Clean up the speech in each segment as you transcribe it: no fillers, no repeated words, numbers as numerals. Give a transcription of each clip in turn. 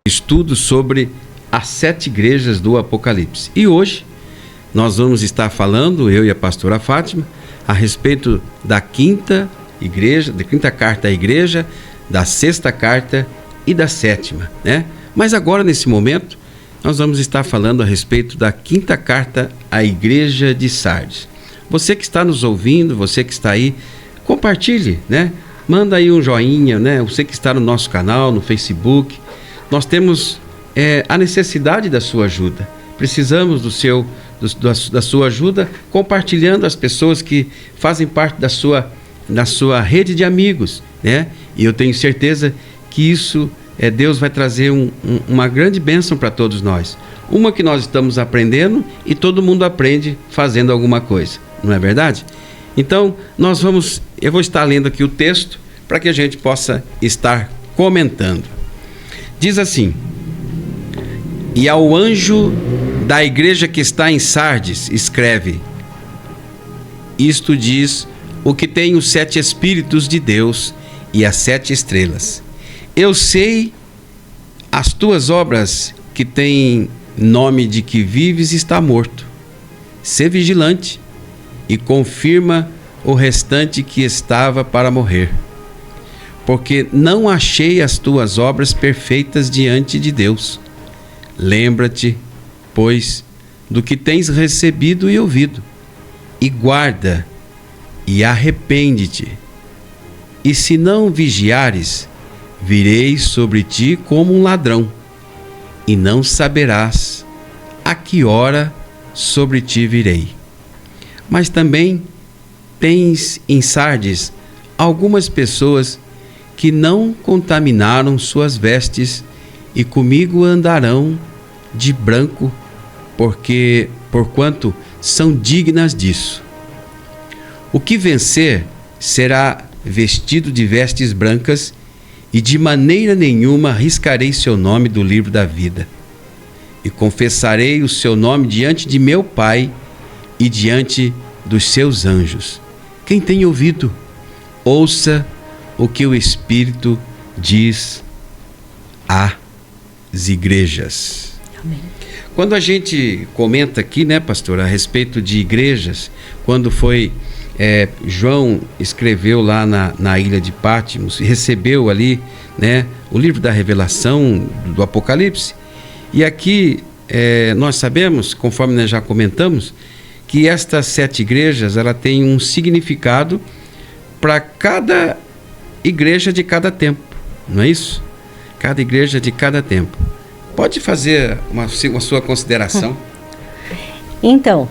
Estudo sobre as 7 igrejas do Apocalipse. E hoje nós vamos estar falando, eu e a pastora Fátima, a respeito da 5ª igreja, da 5ª carta à igreja, da 6ª carta e da 7ª, né? Mas agora, nesse momento, nós vamos estar falando a respeito da 5ª carta à igreja de Sardes. Você que está nos ouvindo, você que está aí, compartilhe, né? Manda aí um joinha, né? Você que está no nosso canal, no Facebook. Nós temos a necessidade da sua ajuda. Precisamos da sua ajuda, compartilhando as pessoas que fazem parte da sua rede de amigos, né? E eu tenho certeza que isso, Deus vai trazer uma grande bênção para todos nós. Uma que nós estamos aprendendo e todo mundo aprende fazendo alguma coisa, não é verdade? Então, eu vou estar lendo aqui o texto para que a gente possa estar comentando. Diz assim: e ao anjo da igreja que está em Sardes, escreve: isto diz o que tem os 7 Espíritos de Deus e as 7 estrelas. Eu sei as tuas obras, que têm nome de que vives e está morto. Sê vigilante e confirma o restante que estava para morrer. Porque não achei as tuas obras perfeitas diante de Deus. Lembra-te, pois, do que tens recebido e ouvido, e guarda, e arrepende-te. E se não vigiares, virei sobre ti como um ladrão, e não saberás a que hora sobre ti virei. Mas também tens em Sardes algumas pessoas que não contaminaram suas vestes e comigo andarão de branco, porquanto são dignas disso. O que vencer será vestido de vestes brancas, e de maneira nenhuma riscarei seu nome do livro da vida. E confessarei o seu nome diante de meu Pai e diante dos seus anjos. Quem tem ouvido, ouça o que o Espírito diz às igrejas. Amém. Quando a gente comenta aqui, né, pastor, a respeito de igrejas, quando foi João escreveu lá na ilha de Patmos, recebeu ali, né, o livro da revelação do Apocalipse, e aqui nós sabemos, conforme nós já comentamos, que estas 7 igrejas, ela tem um significado para cada igreja de cada tempo, não é isso? Cada igreja de cada tempo. Pode fazer uma sua consideração? Então,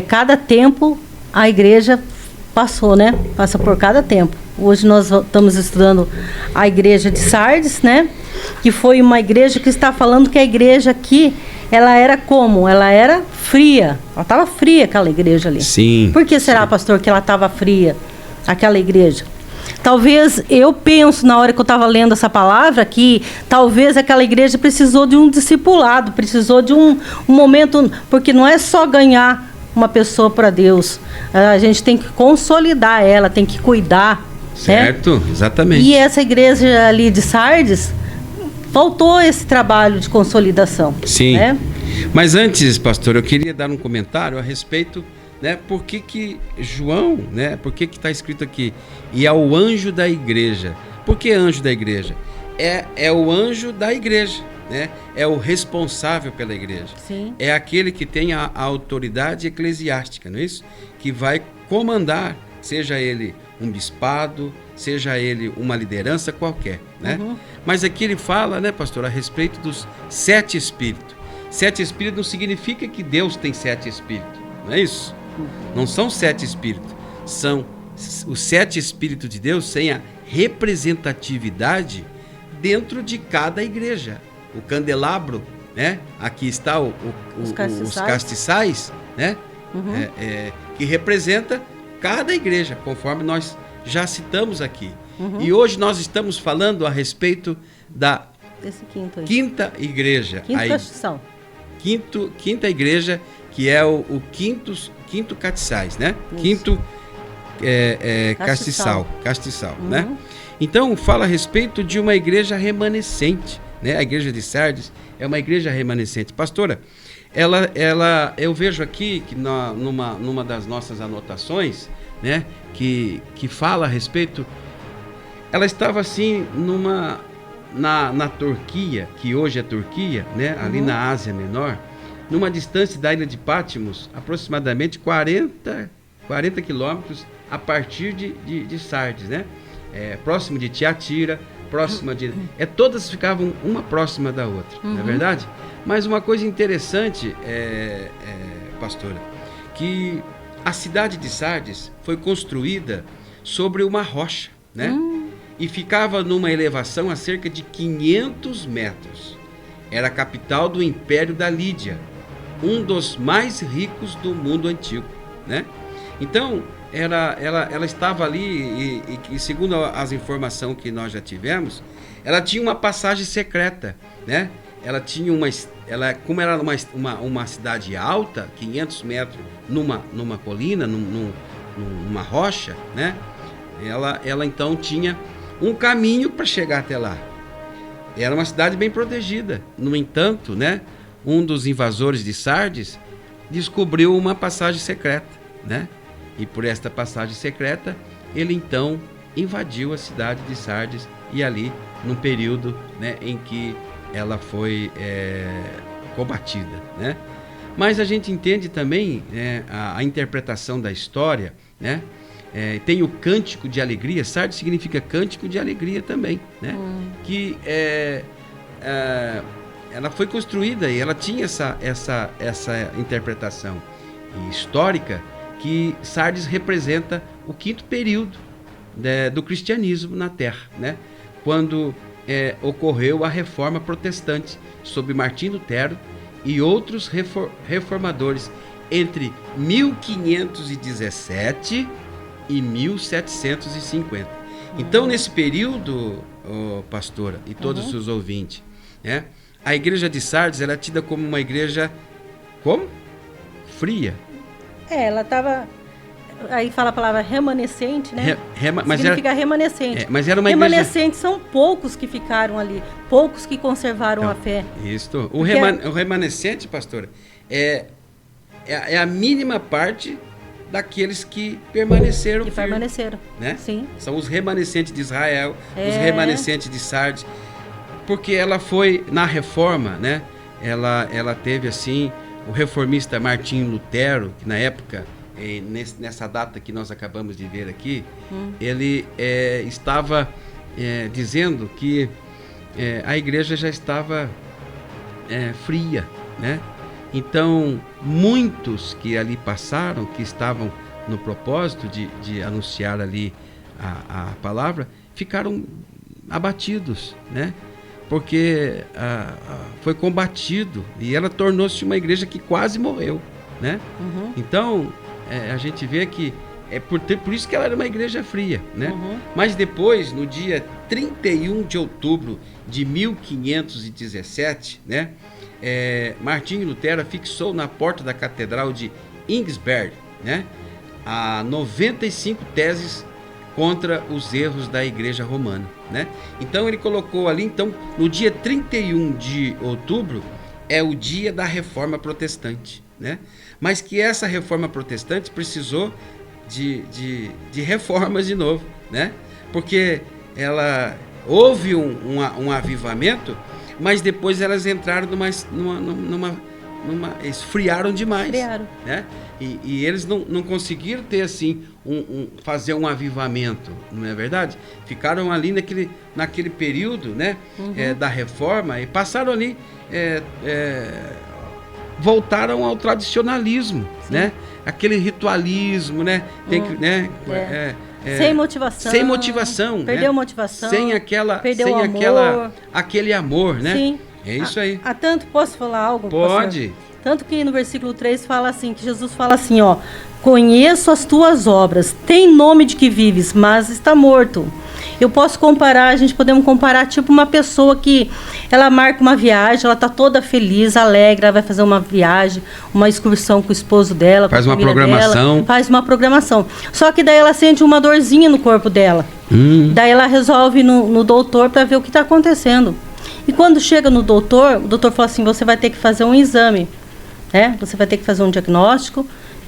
cada tempo a igreja passou, né? Passa por cada tempo. Hoje nós estamos estudando a igreja de Sardes, né? Que foi uma igreja que está falando que a igreja aqui, ela era como? Ela era fria. Ela estava fria, aquela igreja ali. Sim. Por que será, pastor, que ela estava fria, aquela igreja? Talvez, eu penso na hora que eu estava lendo essa palavra, que talvez aquela igreja precisou de um discipulado, precisou de um momento, porque não é só ganhar uma pessoa para Deus, a gente tem que consolidar ela, tem que cuidar. Certo, né? Exatamente. E essa igreja ali de Sardes, faltou esse trabalho de consolidação. Sim, né? Mas antes, pastor, eu queria dar um comentário a respeito, né, por que João, né, por que está escrito aqui, e ao anjo da igreja. Por que anjo da igreja? É o anjo da igreja, né? É o responsável pela igreja. Sim. É aquele que tem a autoridade eclesiástica, não é isso? Que vai comandar, seja ele um bispado, seja ele uma liderança qualquer, né? Uhum. Mas aqui ele fala, né, pastor, a respeito dos 7 espíritos. 7 espíritos não significa que Deus tem 7 espíritos, não é isso? Não são 7 espíritos, são os 7 espíritos de Deus sem a representatividade dentro de cada igreja. O candelabro, né? Aqui está os castiçais, né? Uhum. Que representa cada igreja, conforme nós já citamos aqui. Uhum. E hoje nós estamos falando a respeito da Esse quinto aí. 5ª igreja. Quinta castiçal. Quinta igreja, que é o quinto castiçais, né? Isso. Quinto castiçal, Uhum. né? Então fala a respeito de uma igreja remanescente, né? A igreja de Sardes é uma igreja remanescente. Pastora, eu vejo aqui que numa das nossas anotações, né, que fala a respeito, ela estava assim na Turquia, que hoje é Turquia, né, ali na Ásia Menor, numa distância da ilha de Patmos, aproximadamente 40 quilômetros a partir de Sardes, né? Próximo de Tiatira, próxima de... todas ficavam uma próxima da outra, não é verdade? Mas uma coisa interessante, pastora, que a cidade de Sardes foi construída sobre uma rocha, né? E ficava numa elevação a cerca de 500 metros. Era a capital do Império da Lídia, um dos mais ricos do mundo antigo, né? Então, ela estava ali e segundo as informações que nós já tivemos, ela tinha uma passagem secreta, né? Ela tinha como era uma cidade alta, 500 metros numa colina, numa rocha, né? Ela então tinha um caminho para chegar até lá. Era uma cidade bem protegida. No entanto, né, um dos invasores de Sardes descobriu uma passagem secreta, né? E por esta passagem secreta, ele então invadiu a cidade de Sardes e ali, num período, né, em que ela foi combatida, né? Mas a gente entende também, né, a interpretação da história, né? Tem o cântico de alegria. Sardes significa cântico de alegria também, né? Que ela foi construída e ela tinha essa interpretação histórica, que Sardes representa o 5º período do cristianismo na Terra, né? Quando ocorreu a Reforma Protestante sob Martim Lutero e outros reformadores entre 1517 e 1750. Então, nesse período, pastora e todos os seus ouvintes, né, a igreja de Sardes ela é tida como uma igreja fria. Ela estava... Aí fala a palavra remanescente, né? Significa remanescente. Mas era uma remanescentes são poucos que ficaram ali, poucos que conservaram a fé. Isso. O remanescente, pastora, é a mínima parte daqueles que permaneceram firmes. Permaneceram, né? Sim. São os remanescentes de Israel, os remanescentes de Sardes, porque ela foi, na Reforma, né? Ela teve, assim, o reformista Martim Lutero, que na época... nessa data que nós acabamos de ver aqui, ele estava dizendo que a igreja já estava fria, né? Então, muitos que ali passaram, que estavam no propósito de anunciar ali a palavra, ficaram abatidos, né? Porque foi combatido e ela tornou-se uma igreja que quase morreu, né? Então, a gente vê que por isso que ela era uma igreja fria, né? Mas depois, no dia 31 de outubro de 1517, né, Martim Lutero fixou na porta da Catedral de Ingensberg, né, a 95 teses contra os erros da Igreja Romana, né? Então ele colocou ali, então, no dia 31 de outubro é o dia da Reforma Protestante, né? Mas que essa Reforma Protestante precisou de reformas de novo, né? Porque houve um avivamento, mas depois elas entraram esfriaram demais, né? E eles não conseguiram ter assim fazer um avivamento, não é verdade? Ficaram ali naquele período, né? Da reforma e passaram ali, voltaram ao tradicionalismo, né? Aquele ritualismo, né? Tem que, né? Sem motivação. Sem motivação. Perdeu a né? motivação. Sem amor. Aquele amor, né? Sim. É isso aí. Tanto, posso falar algo? Pode. Pastor? Tanto que no versículo 3 fala assim, que Jesus fala assim, ó: conheço as tuas obras, tem nome de que vives, mas está morto. Eu posso comparar, a gente podemos comparar tipo uma pessoa que ela marca uma viagem, ela está toda feliz, alegre, ela vai fazer uma viagem, uma excursão com o esposo dela, faz uma programação. Faz uma programação. Só que daí ela sente uma dorzinha no corpo dela. Daí ela resolve no doutor para ver o que está acontecendo. E quando chega no doutor, o doutor fala assim, você vai ter que fazer um exame, né? Você vai ter que fazer um diagnóstico,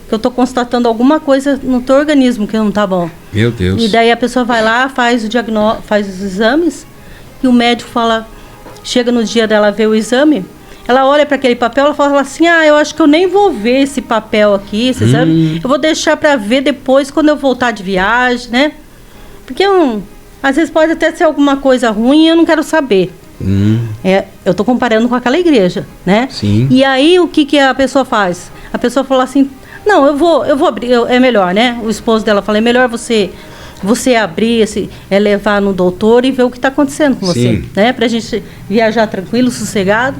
que eu estou constatando alguma coisa no teu organismo que não está bom. Meu Deus. E daí a pessoa vai lá, faz os exames, e o médico fala, chega no dia dela ver o exame, ela olha para aquele papel, ela fala assim, eu acho que eu nem vou ver esse papel aqui, esse exame, eu vou deixar para ver depois quando eu voltar de viagem, né? Porque às vezes pode até ser alguma coisa ruim e eu não quero saber. Eu estou comparando com aquela igreja, né? Sim. E aí o que a pessoa faz? A pessoa fala assim, não, eu vou abrir, é melhor, né? O esposo dela fala, é melhor você abrir, levar no doutor e ver o que está acontecendo com você, né? Pra gente viajar tranquilo, sossegado.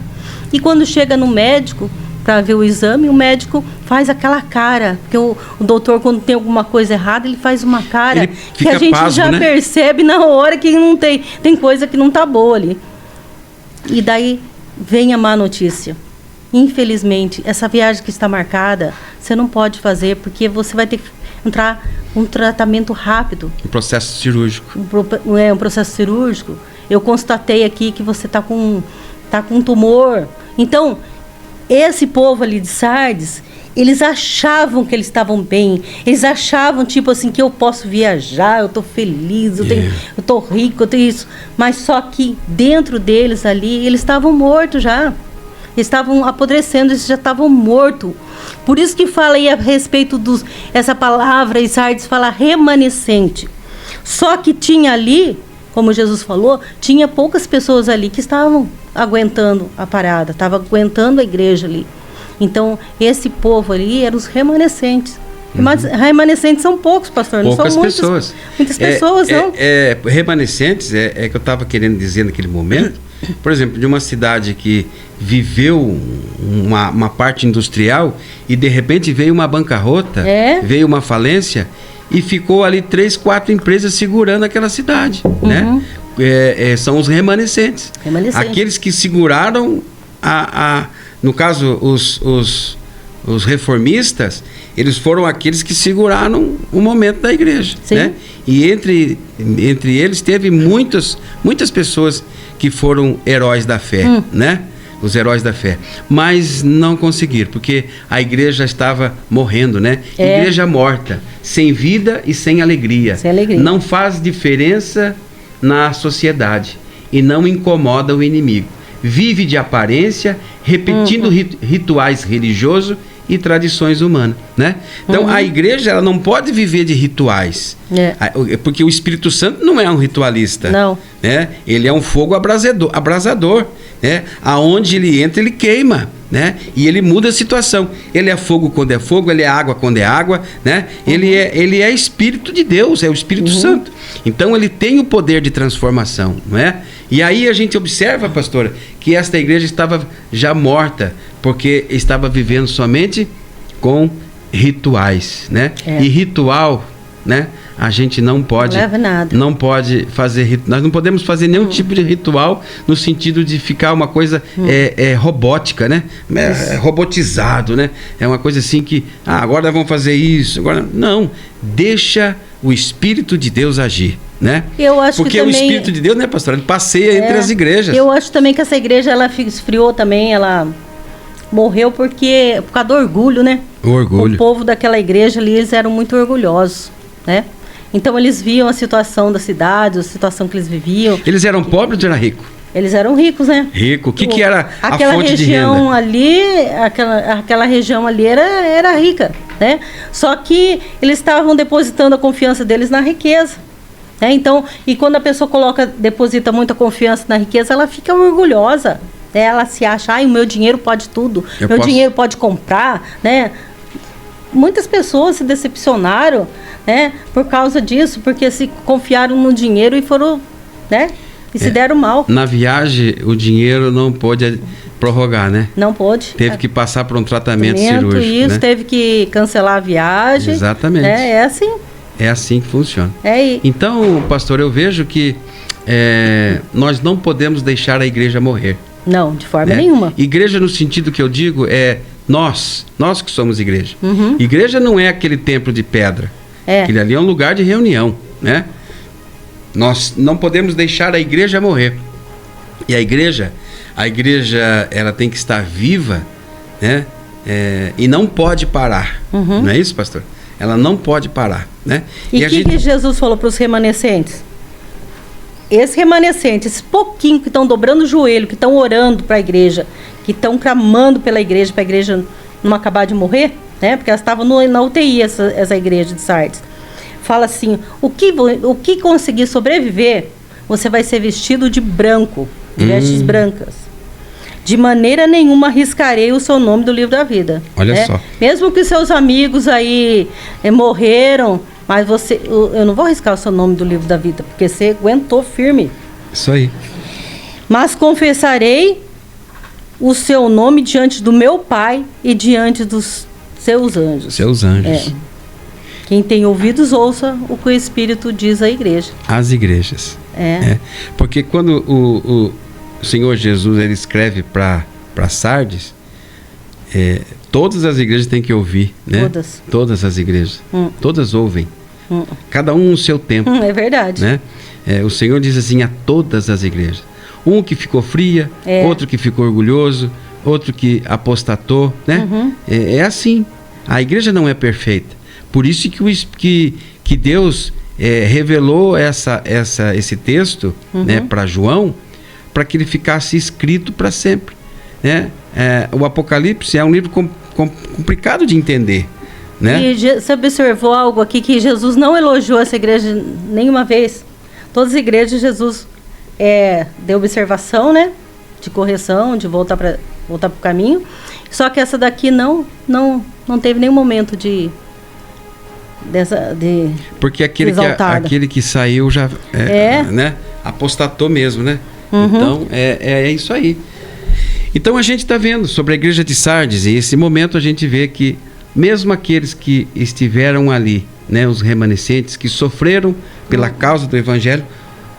E quando chega no médico para ver o exame, o médico faz aquela cara, porque o doutor, quando tem alguma coisa errada, ele faz uma cara que a gente pasmo, já né? Percebe na hora que não tem coisa que não tá boa ali. E daí vem a má notícia. Infelizmente, essa viagem que está marcada, você não pode fazer, porque você vai ter que entrar um tratamento rápido. Um processo cirúrgico. Um processo cirúrgico. Eu constatei aqui que você está com um tumor. Então, esse povo ali de Sardes, eles achavam que eles estavam bem. Eles achavam, tipo assim, que eu posso viajar, eu estou feliz, eu estou rico, eu tenho isso. Mas só que dentro deles ali, eles estavam mortos já. Eles estavam apodrecendo, eles já estavam mortos. Por isso que fala aí a respeito essa palavra, e Sardes fala remanescente. Só que tinha ali, como Jesus falou, tinha poucas pessoas ali que estavam aguentando a parada, estavam aguentando a igreja ali. Então, esse povo ali eram os remanescentes. Remanescentes são poucos, pastor, poucas não são pessoas. Muitas pessoas, não. Remanescentes é que eu estava querendo dizer naquele momento, por exemplo, de uma cidade que viveu uma parte industrial e de repente veio uma bancarrota, veio uma falência e ficou ali 3, 4 empresas segurando aquela cidade, né? São os remanescentes. Aqueles que seguraram no caso os reformistas, eles foram aqueles que seguraram o momento da igreja, né? E entre eles teve muitas pessoas que foram heróis da fé, né? Os heróis da fé, mas não conseguiram, porque a igreja estava morrendo, né? Igreja morta, sem vida e sem alegria. Não faz diferença na sociedade e não incomoda o inimigo. Vive de aparência, repetindo rituais religiosos e tradições humanas, né? Então a igreja, ela não pode viver de rituais, porque o Espírito Santo não é um ritualista, não, né? Ele é um fogo abrasador, né? Aonde ele entra, ele queima, né? E ele muda a situação. Ele é fogo quando é fogo, ele é água quando é água, né? Ele é Espírito de Deus, é o Espírito Santo. Então ele tem o poder de transformação, não é? E aí a gente observa, pastora, que esta igreja estava já morta, porque estava vivendo somente com rituais, né? E ritual, né? A gente não pode fazer, nós não podemos fazer nenhum tipo de ritual no sentido de ficar uma coisa robótica, né? Robotizado, né? É uma coisa assim que, agora vamos fazer isso, agora não, deixa o Espírito de Deus agir, né? Eu acho porque que também, o Espírito de Deus, né, pastor, ele passeia entre as igrejas. Eu acho também que essa igreja, ela esfriou também, ela morreu por causa do orgulho, né? O orgulho. O povo daquela igreja ali, eles eram muito orgulhosos, né? Então eles viam a situação da cidade, a situação que eles viviam. Eles eram pobres ou eram ricos? Eles eram ricos, né? Rico. O que era a fonte de renda? Aquela região ali era rica, né? Só que eles estavam depositando a confiança deles na riqueza, né? Então, e quando a pessoa deposita muita confiança na riqueza, ela fica orgulhosa, né? Ela se acha, o meu dinheiro pode tudo, dinheiro pode comprar, né? Muitas pessoas se decepcionaram, né, por causa disso, porque se confiaram no dinheiro e foram, né, e se deram mal. Na viagem, o dinheiro não pôde prorrogar, né? Não pôde. Teve que passar por um tratamento cirúrgico, isso, né? Teve que cancelar a viagem. Exatamente. Né? É assim. É assim que funciona. Então, pastor, eu vejo que nós não podemos deixar a igreja morrer. Não, de forma nenhuma. Igreja no sentido que eu digo nós que somos igreja. Igreja não é aquele templo de pedra. Aquele ali é um lugar de reunião, né? Nós não podemos deixar a igreja morrer. E a igreja ela tem que estar viva, né? E não pode parar. Não é isso, pastor? Ela não pode parar, né? E o que Jesus falou para os remanescentes? Esses remanescentes, esses pouquinhos que estão dobrando o joelho, que estão orando para a igreja, que estão clamando pela igreja, para a igreja não acabar de morrer, né? Porque elas estavam na UTI, essa igreja de Sardes. Fala assim, o que conseguir sobreviver, você vai ser vestido de branco, de vestes brancas. De maneira nenhuma arriscarei o seu nome do livro da vida. Olha só. Mesmo que seus amigos aí morreram, mas eu não vou arriscar o seu nome do livro da vida, porque você aguentou firme. Isso aí. Mas confessarei o seu nome diante do meu Pai e diante dos seus anjos. Seus anjos. Quem tem ouvidos, ouça o que o Espírito diz à igreja. As igrejas. Porque quando o Senhor Jesus ele escreve para Sardes, todas as igrejas têm que ouvir, né? Todas as igrejas. Todas ouvem. Cada um no seu tempo. É verdade. Né? O Senhor diz assim a todas as igrejas. Um que ficou fria, outro que ficou orgulhoso, outro que apostatou, né? É assim. A igreja não é perfeita. Por isso que Deus revelou esse texto, né, para João, para que ele ficasse escrito para sempre, né? O Apocalipse é um livro complicado de entender, né? E você observou algo aqui que Jesus não elogiou essa igreja nenhuma vez. Todas as igrejas Jesus deu observação, né? De correção, de voltar para o caminho. Só que essa daqui não teve nenhum momento de porque aquele que saiu já né? Apostatou mesmo, né? Então é isso aí. Então a gente está vendo sobre a igreja de Sardes, e esse momento a gente vê que mesmo aqueles que estiveram ali, né, os remanescentes que sofreram pela causa do evangelho,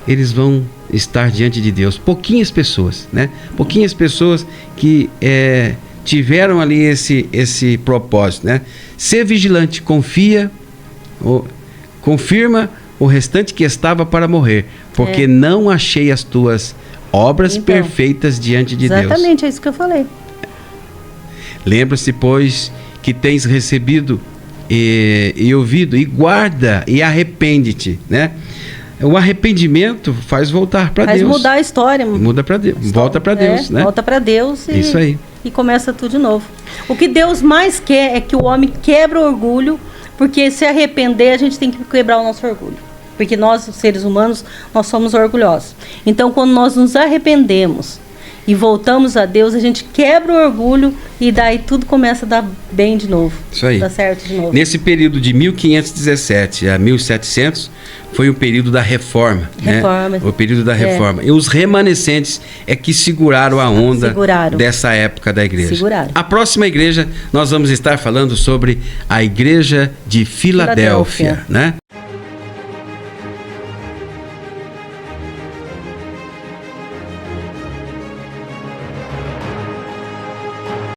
eles vão estar diante de Deus. Pouquinhas pessoas, né? Pouquinhas pessoas que tiveram ali esse propósito, né? Ser vigilante, confirma o restante que estava para morrer, porque não achei as tuas obras perfeitas diante de Deus. Exatamente, é isso que eu falei. Lembra-se, pois, que tens recebido e ouvido, e guarda, e arrepende-te, né? O arrependimento faz voltar para Deus. Faz mudar a história. Muda para Deus, volta para Deus, né? Volta para Deus isso aí. E começa tudo de novo. O que Deus mais quer é que o homem quebre o orgulho, porque se arrepender, a gente tem que quebrar o nosso orgulho. Porque nós, seres humanos, nós somos orgulhosos. Então, quando nós nos arrependemos e voltamos a Deus, a gente quebra o orgulho e daí tudo começa a dar bem de novo. Isso aí. Dá certo de novo. Nesse período de 1517 a 1700, foi o período da reforma. Né? O período da reforma. E os remanescentes que seguraram a onda dessa época da igreja. A próxima igreja, nós vamos estar falando sobre a igreja de Filadélfia, né?